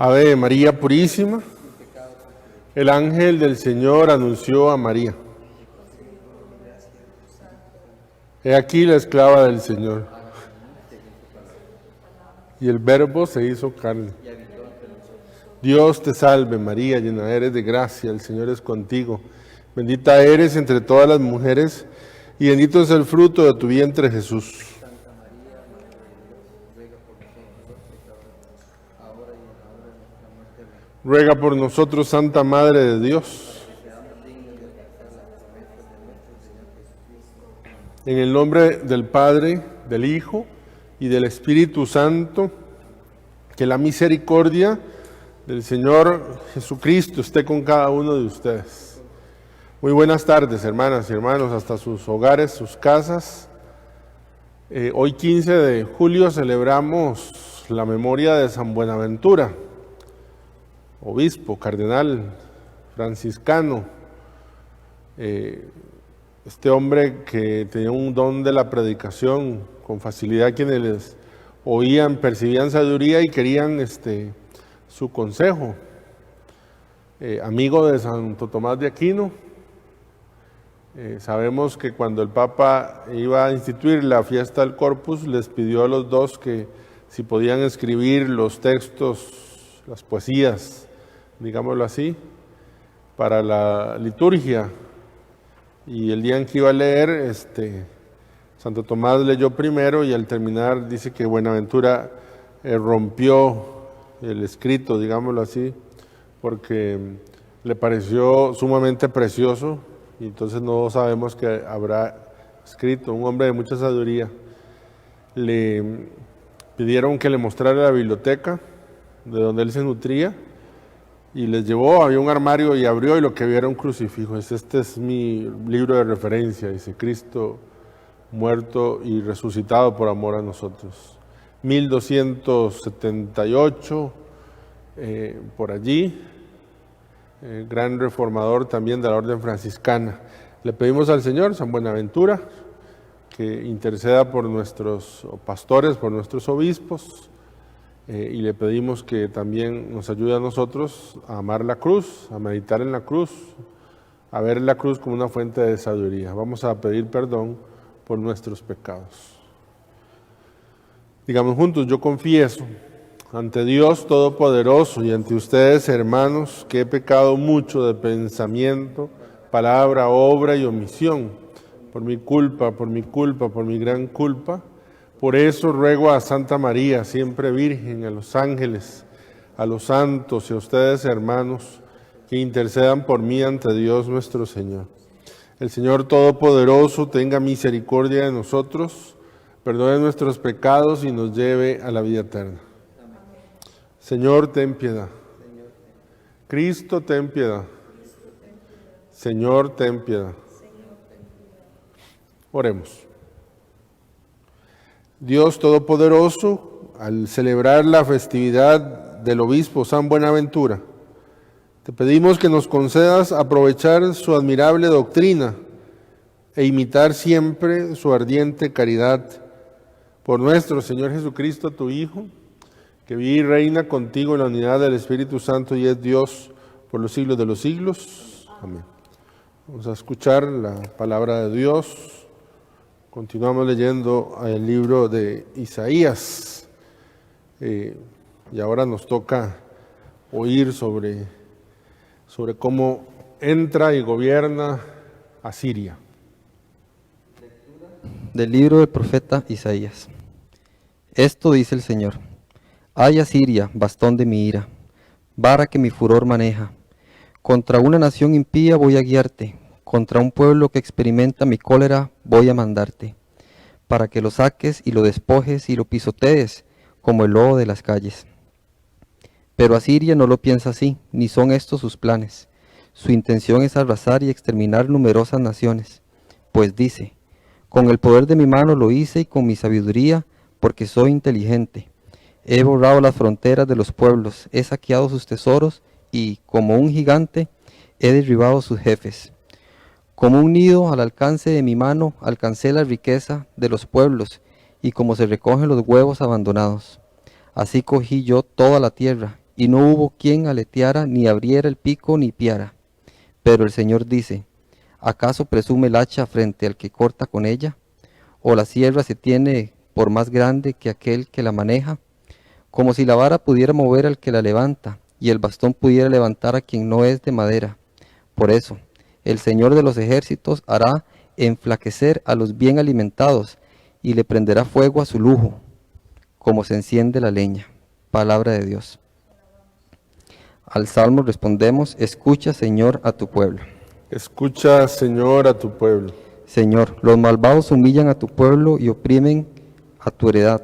Ave María Purísima, el ángel del Señor anunció a María. He aquí la esclava del Señor. Y el Verbo se hizo carne. Dios te salve María, llena eres de gracia, el Señor es contigo. Bendita eres entre todas las mujeres, y bendito es el fruto de tu vientre Jesús. Ruega por nosotros, Santa Madre de Dios. En el nombre del Padre, del Hijo y del Espíritu Santo, que la misericordia del Señor Jesucristo esté con cada uno de ustedes. Muy buenas tardes, hermanas y hermanos, hasta sus hogares, sus casas. Hoy 15 de julio celebramos la memoria de San Buenaventura, obispo, cardenal, franciscano, este hombre que tenía un don de la predicación, con facilidad quienes les oían, percibían sabiduría y querían su consejo. Amigo de Santo Tomás de Aquino, sabemos que cuando el Papa iba a instituir la fiesta del Corpus, les pidió a los dos que si podían escribir los textos, las poesías, digámoslo así, para la liturgia. Y el día en que iba a leer, Santo Tomás leyó primero y al terminar dice que Buenaventura rompió el escrito, digámoslo así, porque le pareció sumamente precioso y entonces no sabemos qué habrá escrito. Un hombre de mucha sabiduría. Le pidieron que le mostrara la biblioteca de donde él se nutría y les llevó, había un armario y abrió y lo que vio era un crucifijo. Este es mi libro de referencia, dice: Cristo muerto y resucitado por amor a nosotros. 1278, por allí, gran reformador también de la orden franciscana. Le pedimos al Señor, San Buenaventura, que interceda por nuestros pastores, por nuestros obispos, y le pedimos que también nos ayude a nosotros a amar la cruz, a meditar en la cruz, a ver la cruz como una fuente de sabiduría. Vamos a pedir perdón por nuestros pecados. Digamos juntos: yo confieso ante Dios Todopoderoso y ante ustedes, hermanos, que he pecado mucho de pensamiento, palabra, obra y omisión, por mi culpa, por mi gran culpa. Por eso ruego a Santa María, siempre Virgen, a los ángeles, a los santos y a ustedes, hermanos, que intercedan por mí ante Dios nuestro Señor. El Señor Todopoderoso tenga misericordia de nosotros, perdone nuestros pecados y nos lleve a la vida eterna. Señor, ten piedad. Cristo, ten piedad. Señor, ten piedad. Oremos. Dios Todopoderoso, al celebrar la festividad del obispo San Buenaventura, te pedimos que nos concedas aprovechar su admirable doctrina e imitar siempre su ardiente caridad. Por nuestro Señor Jesucristo, tu Hijo, que vive y reina contigo en la unidad del Espíritu Santo y es Dios por los siglos de los siglos. Amén. Vamos a escuchar la palabra de Dios. Continuamos leyendo el libro de Isaías. Y ahora nos toca oír sobre cómo entra y gobierna Asiria. Del libro del profeta Isaías. Esto dice el Señor: Ay, Asiria, bastón de mi ira, vara que mi furor maneja. Contra una nación impía voy a guiarte, contra un pueblo que experimenta mi cólera voy a mandarte, para que lo saques y lo despojes y lo pisotees como el lobo de las calles. Pero Asiria no lo piensa así, ni son estos sus planes. Su intención es arrasar y exterminar numerosas naciones, pues dice: con el poder de mi mano lo hice y con mi sabiduría, porque soy inteligente. He borrado las fronteras de los pueblos, he saqueado sus tesoros y, como un gigante, he derribado sus jefes. Como un nido al alcance de mi mano, alcancé la riqueza de los pueblos, y como se recogen los huevos abandonados. Así cogí yo toda la tierra, y no hubo quien aleteara, ni abriera el pico, ni piara. Pero el Señor dice, ¿acaso presume el hacha frente al que corta con ella? ¿O la sierra se tiene por más grande que aquel que la maneja? Como si la vara pudiera mover al que la levanta, y el bastón pudiera levantar a quien no es de madera. Por eso, el Señor de los ejércitos hará enflaquecer a los bien alimentados, y le prenderá fuego a su lujo, como se enciende la leña. Palabra de Dios. Al Salmo respondemos, escucha, Señor, a tu pueblo. Escucha, Señor, a tu pueblo. Señor, los malvados humillan a tu pueblo y oprimen a tu heredad.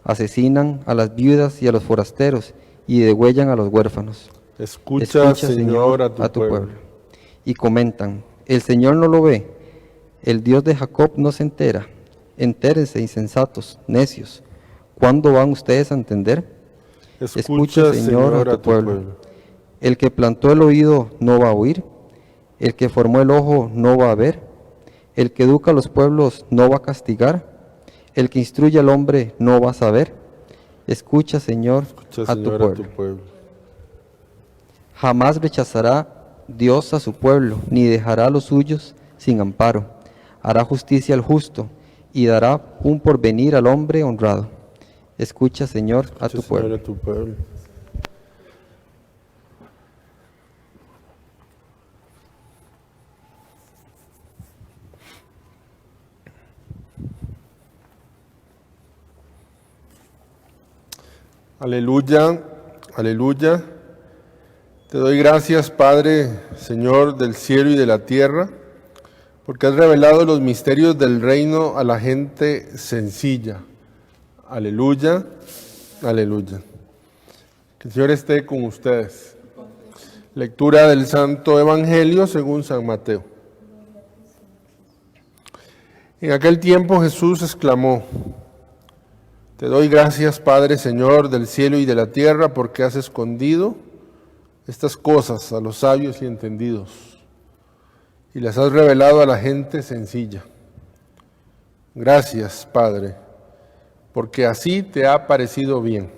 Asesinan a las viudas y a los forasteros y degüellan a los huérfanos. Escucha, Señor, a tu pueblo. Y comentan, el Señor no lo ve, el Dios de Jacob no se entera. Entérense, insensatos, necios. ¿Cuándo van ustedes a entender? Escucha, Señor, a tu pueblo. El que plantó el oído no va a oír, el que formó el ojo no va a ver, el que educa a los pueblos no va a castigar, el que instruye al hombre no va a saber. Escucha, Señor, Escucha, a Señor, tu pueblo. Jamás rechazará Dios a su pueblo, ni dejará a los suyos sin amparo. Hará justicia al justo y dará un porvenir al hombre honrado. Escucha, Señor, a tu pueblo. Señor, a tu pueblo. Aleluya, aleluya. Te doy gracias, Padre, Señor del cielo y de la tierra, porque has revelado los misterios del reino a la gente sencilla. Aleluya, aleluya. Que el Señor esté con ustedes. Lectura del Santo Evangelio según San Mateo. En aquel tiempo Jesús exclamó, te doy gracias, Padre, Señor del cielo y de la tierra, porque has escondido estas cosas a los sabios y entendidos y las has revelado a la gente sencilla. Gracias, Padre, porque así te ha parecido bien.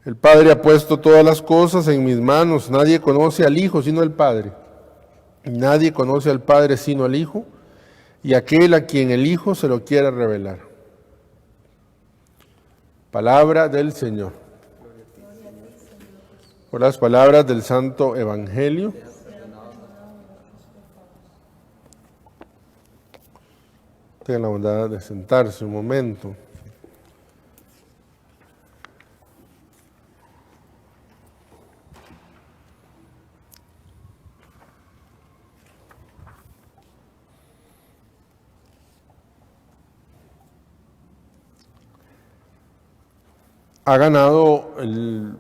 El Padre ha puesto todas las cosas en mis manos. Nadie conoce al Hijo sino el Padre. Y nadie conoce al Padre sino al Hijo, y aquel a quien el Hijo se lo quiera revelar. Palabra del Señor. Por las palabras del Santo Evangelio. Tengan la bondad de sentarse un momento. Ha ganado el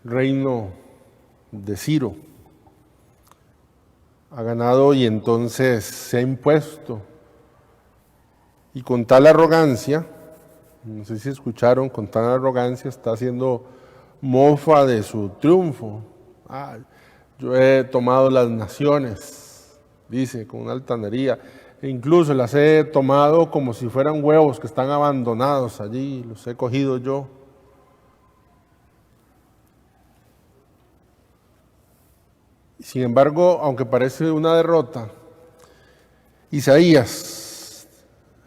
reino de Ciro. Ha ganado y entonces se ha impuesto. Y con tal arrogancia, no sé si escucharon, con tal arrogancia está haciendo mofa de su triunfo. Yo he tomado las naciones, dice, con una altanería. E incluso las he tomado como si fueran huevos que están abandonados allí, los he cogido yo. Sin embargo, aunque parece una derrota, Isaías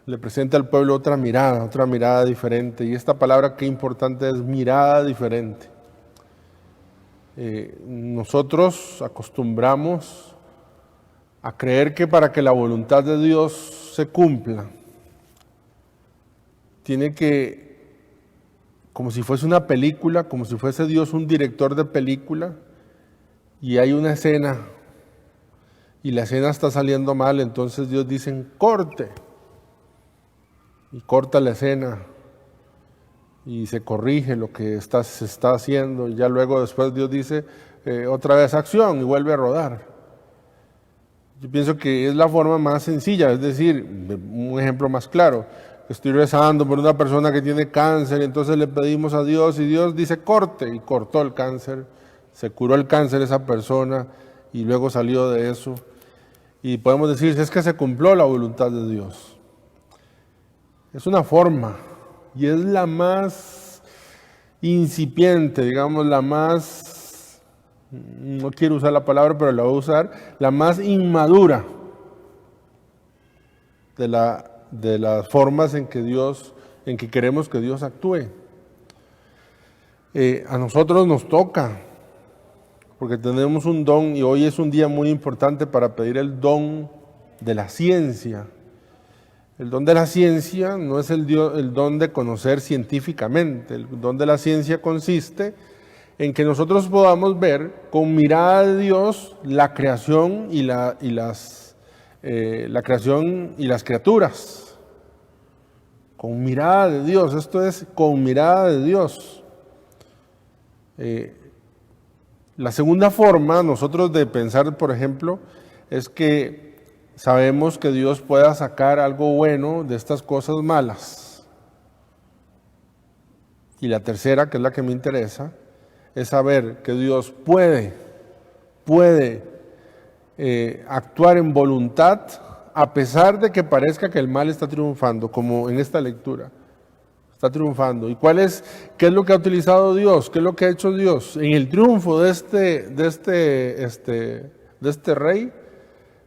le presenta al pueblo otra mirada diferente. Y esta palabra qué importante es, mirada diferente. Nosotros acostumbramos a creer que para que la voluntad de Dios se cumpla, tiene que, como si fuese una película, como si fuese Dios un director de película, y hay una escena, y la escena está saliendo mal, entonces Dios dice, corte, y corta la escena, y se corrige lo que se está haciendo, y ya luego después Dios dice, otra vez acción, y vuelve a rodar. Yo pienso que es la forma más sencilla, es decir, un ejemplo más claro, estoy rezando por una persona que tiene cáncer, entonces le pedimos a Dios y Dios dice corte, y cortó el cáncer, se curó el cáncer esa persona y luego salió de eso. Y podemos decir, es que se cumplió la voluntad de Dios. Es una forma y es la más incipiente, digamos, la más, no quiero usar la palabra, pero la voy a usar, la más inmadura de las formas en que queremos que Dios actúe. A nosotros nos toca, porque tenemos un don y hoy es un día muy importante para pedir el don de la ciencia. El don de la ciencia no es el don de conocer científicamente. El don de la ciencia consiste en que nosotros podamos ver con mirada de Dios la creación y las criaturas. Con mirada de Dios, esto es con mirada de Dios. La segunda forma, nosotros de pensar, por ejemplo, es que sabemos que Dios pueda sacar algo bueno de estas cosas malas. Y la tercera, que es la que me interesa, es saber que Dios puede actuar en voluntad a pesar de que parezca que el mal está triunfando, como en esta lectura. Está triunfando. ¿Y qué es lo que ha utilizado Dios? ¿Qué es lo que ha hecho Dios? En el triunfo de este rey,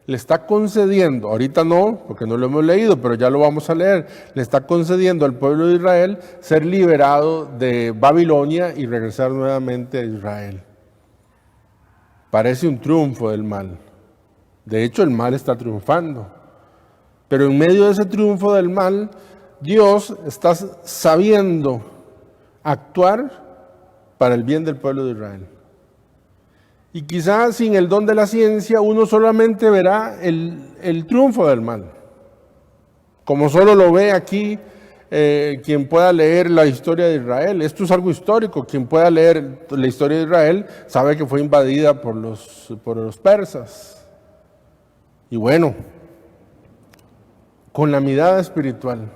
le está concediendo, ahorita no, porque no lo hemos leído, pero ya lo vamos a leer, le está concediendo al pueblo de Israel ser liberado de Babilonia y regresar nuevamente a Israel. Parece un triunfo del mal. De hecho, el mal está triunfando. Pero en medio de ese triunfo del mal, Dios está sabiendo actuar para el bien del pueblo de Israel. Y quizás sin el don de la ciencia uno solamente verá el triunfo del mal. Como solo lo ve aquí quien pueda leer la historia de Israel. Esto es algo histórico. Quien pueda leer la historia de Israel sabe que fue invadida por los persas. Y bueno, con la mirada espiritual,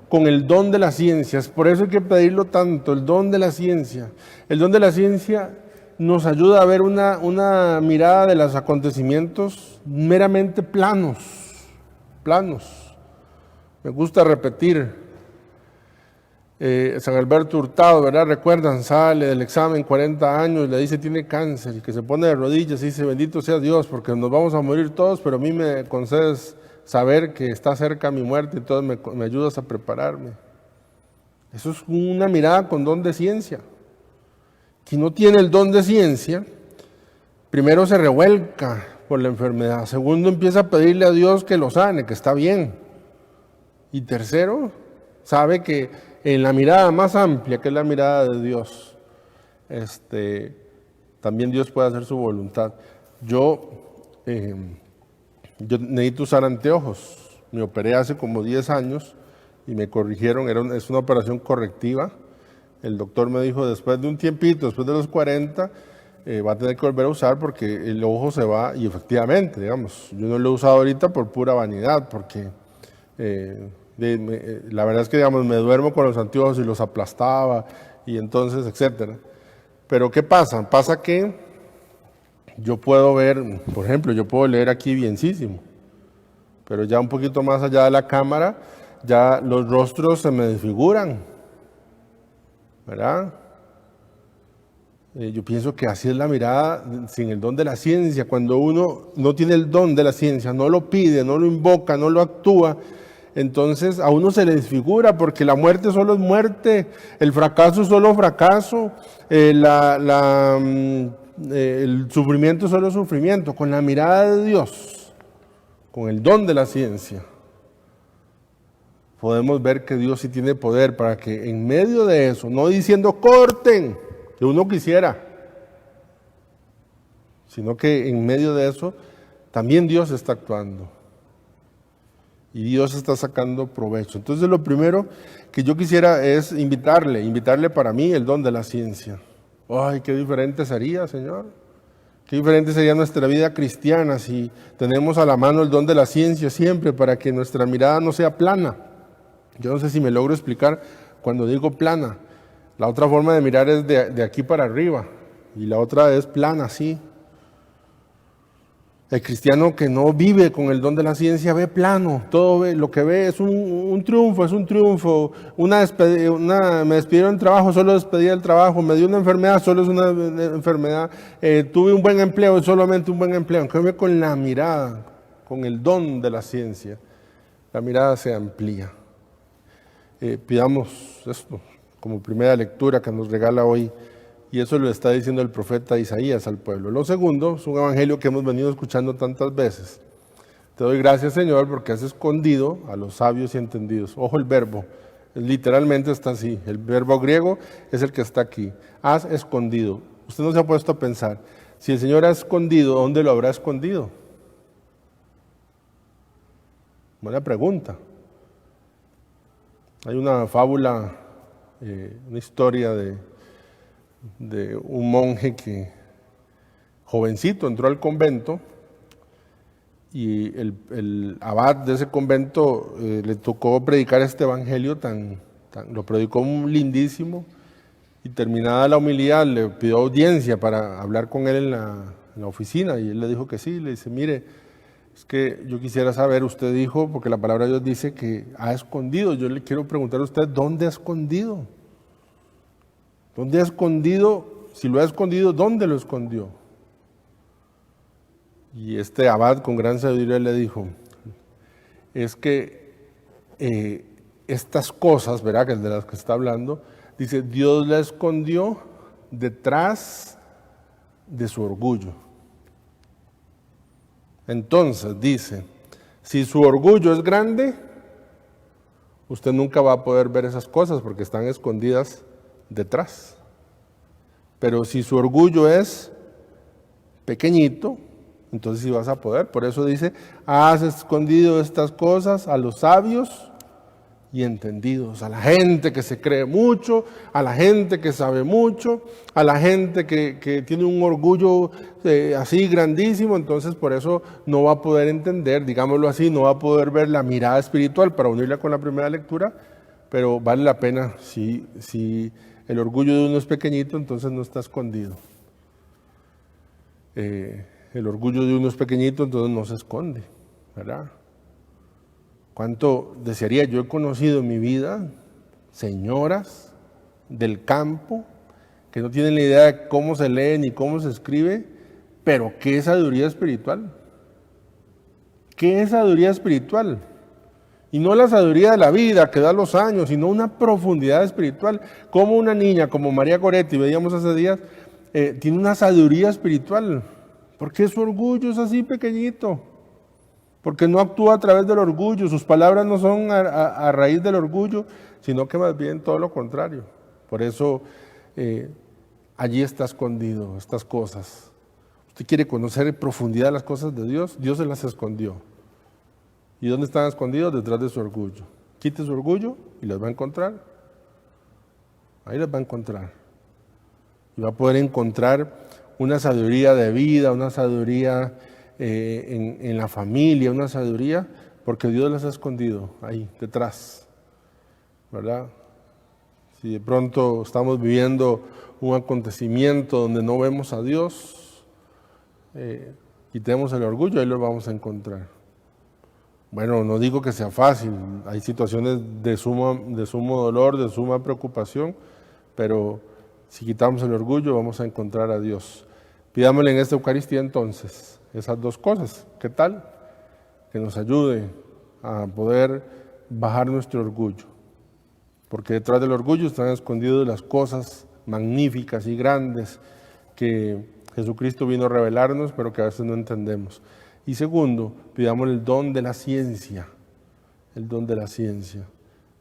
con el don de la ciencia, es por eso hay que pedirlo tanto, el don de la ciencia. El don de la ciencia nos ayuda a ver una mirada de los acontecimientos meramente planos. Me gusta repetir, San Alberto Hurtado, ¿verdad? Recuerdan, sale del examen 40 años, le dice tiene cáncer y que se pone de rodillas y dice bendito sea Dios porque nos vamos a morir todos, pero a mí me concedes saber que está cerca mi muerte y entonces me ayudas a prepararme. Eso es una mirada con don de ciencia. Quien no tiene el don de ciencia, primero se revuelca por la enfermedad, segundo empieza a pedirle a Dios que lo sane, que está bien, y tercero, sabe que en la mirada más amplia, que es la mirada de Dios, también Dios puede hacer su voluntad. Yo necesito usar anteojos, me operé hace como 10 años y me corrigieron, es una operación correctiva. El doctor me dijo, después de un tiempito, después de los 40, va a tener que volver a usar porque el ojo se va, y efectivamente, digamos, yo no lo he usado ahorita por pura vanidad, porque la verdad es que, digamos, me duermo con los anteojos y los aplastaba, y entonces, etcétera. Pero ¿qué pasa? Pasa que yo puedo ver, por ejemplo, yo puedo leer aquí bienísimo, pero ya un poquito más allá de la cámara, ya los rostros se me desfiguran, ¿verdad? Yo pienso que así es la mirada sin el don de la ciencia. Cuando uno no tiene el don de la ciencia, no lo pide, no lo invoca, no lo actúa, entonces a uno se le desfigura porque la muerte solo es muerte, el fracaso es solo fracaso, el sufrimiento es solo sufrimiento. Con la mirada de Dios, con el don de la ciencia, podemos ver que Dios sí tiene poder para que en medio de eso, no diciendo corten, que uno quisiera, sino que en medio de eso también Dios está actuando y Dios está sacando provecho. Entonces lo primero que yo quisiera es invitarle para mí el don de la ciencia. Ay, qué diferente sería, Señor. Qué diferente sería nuestra vida cristiana si tenemos a la mano el don de la ciencia siempre para que nuestra mirada no sea plana. Yo no sé si me logro explicar cuando digo plana. La otra forma de mirar es de aquí para arriba y la otra es plana, así. El cristiano que no vive con el don de la ciencia ve plano, lo que ve es un triunfo, me despidieron del trabajo, solo despedí del trabajo, me dio una enfermedad, solo es una enfermedad, tuve un buen empleo, solamente un buen empleo. En cambio, con la mirada, con el don de la ciencia, la mirada se amplía. Pidamos esto como primera lectura que nos regala hoy. Y eso lo está diciendo el profeta Isaías al pueblo. Lo segundo es un evangelio que hemos venido escuchando tantas veces. Te doy gracias, Señor, porque has escondido a los sabios y entendidos. Ojo el verbo, literalmente está así. El verbo griego es el que está aquí. Has escondido. Usted no se ha puesto a pensar, si el Señor ha escondido, ¿dónde lo habrá escondido? Buena pregunta. Hay una fábula, una historia de un monje que, jovencito, entró al convento y el abad de ese convento le tocó predicar este evangelio lo predicó lindísimo, y terminada la homilía le pidió audiencia para hablar con él en la oficina, y él le dijo que sí. Le dice: mire, es que yo quisiera saber, usted dijo, porque la palabra de Dios dice que ha escondido, yo le quiero preguntar a usted, ¿dónde ha escondido? ¿Dónde ha escondido? Si lo ha escondido, ¿dónde lo escondió? Y este abad con gran sabiduría le dijo: es que estas cosas, ¿verdad?, que es de las que está hablando, dice, Dios la escondió detrás de su orgullo. Entonces dice, si su orgullo es grande, usted nunca va a poder ver esas cosas porque están escondidas detrás. Pero si su orgullo es pequeñito, entonces sí vas a poder. Por eso dice, has escondido estas cosas a los sabios y entendidos, a la gente que se cree mucho, a la gente que sabe mucho, a la gente que tiene un orgullo así grandísimo. Entonces por eso no va a poder entender, digámoslo así, no va a poder ver la mirada espiritual, para unirla con la primera lectura. Pero vale la pena, si el orgullo de uno es pequeñito, entonces no está escondido. El orgullo de uno es pequeñito, entonces no se esconde, ¿verdad? ¿Cuánto desearía? Yo he conocido en mi vida señoras del campo que no tienen la idea de cómo se lee ni cómo se escribe, pero qué sabiduría espiritual. ¿Qué sabiduría espiritual? Y no la sabiduría de la vida que da los años, sino una profundidad espiritual. Como una niña, como María Goretti, veíamos hace días, tiene una sabiduría espiritual. Porque su orgullo es así pequeñito. Porque no actúa a través del orgullo. Sus palabras no son a raíz del orgullo, sino que más bien todo lo contrario. Por eso allí está escondido estas cosas. Usted quiere conocer en profundidad las cosas de Dios, Dios se las escondió. ¿Y dónde están escondidos? Detrás de su orgullo. Quite su orgullo y las va a encontrar. Ahí las va a encontrar. Y va a poder encontrar una sabiduría de vida, una sabiduría en la familia, una sabiduría, porque Dios las ha escondido ahí, detrás. ¿Verdad? Si de pronto estamos viviendo un acontecimiento donde no vemos a Dios, quitemos el orgullo, ahí lo vamos a encontrar. Bueno, no digo que sea fácil, hay situaciones de sumo dolor, de suma preocupación, pero si quitamos el orgullo vamos a encontrar a Dios. Pidámosle en esta Eucaristía entonces esas dos cosas. ¿Qué tal? Que nos ayude a poder bajar nuestro orgullo, porque detrás del orgullo están escondidas las cosas magníficas y grandes que Jesucristo vino a revelarnos, pero que a veces no entendemos. Y segundo, pidamos el don de la ciencia,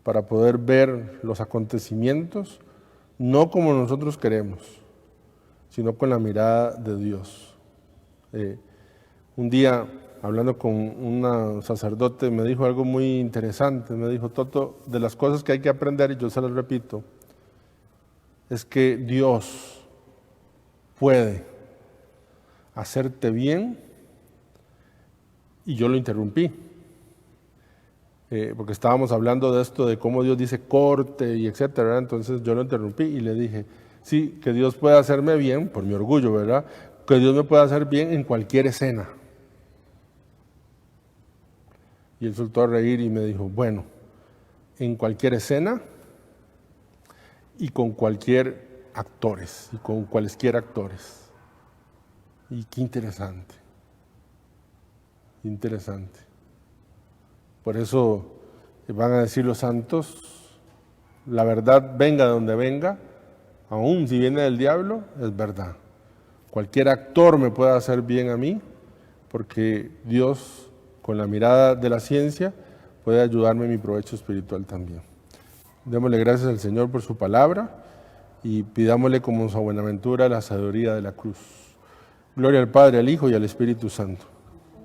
para poder ver los acontecimientos, no como nosotros queremos, sino con la mirada de Dios. Un día, hablando con un sacerdote, me dijo algo muy interesante. Me dijo: Toto, de las cosas que hay que aprender, y yo se las repito, es que Dios puede hacerte bien. Y yo lo interrumpí, porque estábamos hablando de esto, de cómo Dios dice corte y etcétera, ¿verdad? Entonces yo lo interrumpí y le dije: sí, que Dios puede hacerme bien, por mi orgullo, ¿verdad? Que Dios me puede hacer bien en cualquier escena. Y él soltó a reír y me dijo, bueno, en cualquier escena y con cualquier actores, y con cualesquiera actores. Y qué interesante, interesante. Por eso van a decir los santos, la verdad venga de donde venga, aun si viene del diablo, es verdad. Cualquier actor me puede hacer bien a mí, porque Dios, con la mirada de la ciencia, puede ayudarme en mi provecho espiritual también. Démosle gracias al Señor por su palabra y pidámosle como San Buenaventura la sabiduría de la cruz. Gloria al Padre, al Hijo y al Espíritu Santo.